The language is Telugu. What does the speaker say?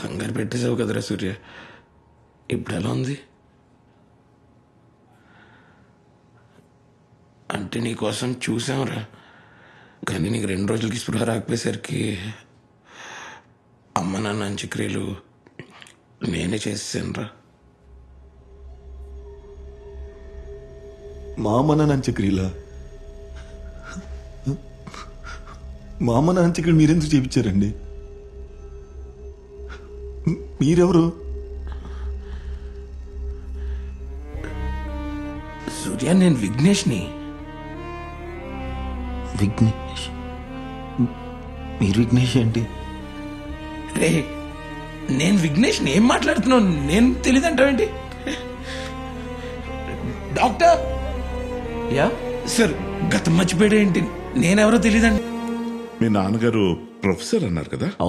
కంగారు పెట్టేసావు కదరా సూర్య. ఇప్పుడు ఎలా ఉంది? అంటే నీకోసం చూసాంరా, కానీ నీకు 2 రోజులకి స్పృహ రాకపోయేసరికి అమ్మ నాన్న అంత్యక్రియలు నేనే చేసేసానురా. మా అమ్మ నాన్న అంత్యక్రియలా? మా అమ్మ నాన్న అంత్యక్రియలు మీరెందుకు చేయించారండి? మీరెవరు? సూర్య, నేను విఘ్నేష్ని. విఘ్నేష్? మీరు విఘ్నేష్ ఏంటి? రే, నేను విఘ్నేష్ని. ఏం మాట్లాడుతున్నావు? నేను తెలియదంటావేంటి? డాక్టర్ యా సార్, గతం మర్చిపోయాడు ఏంటి? నేనెవరో తెలియదండి. మీ నాన్నగారు ప్రొఫెసర్ అన్నారు కదా?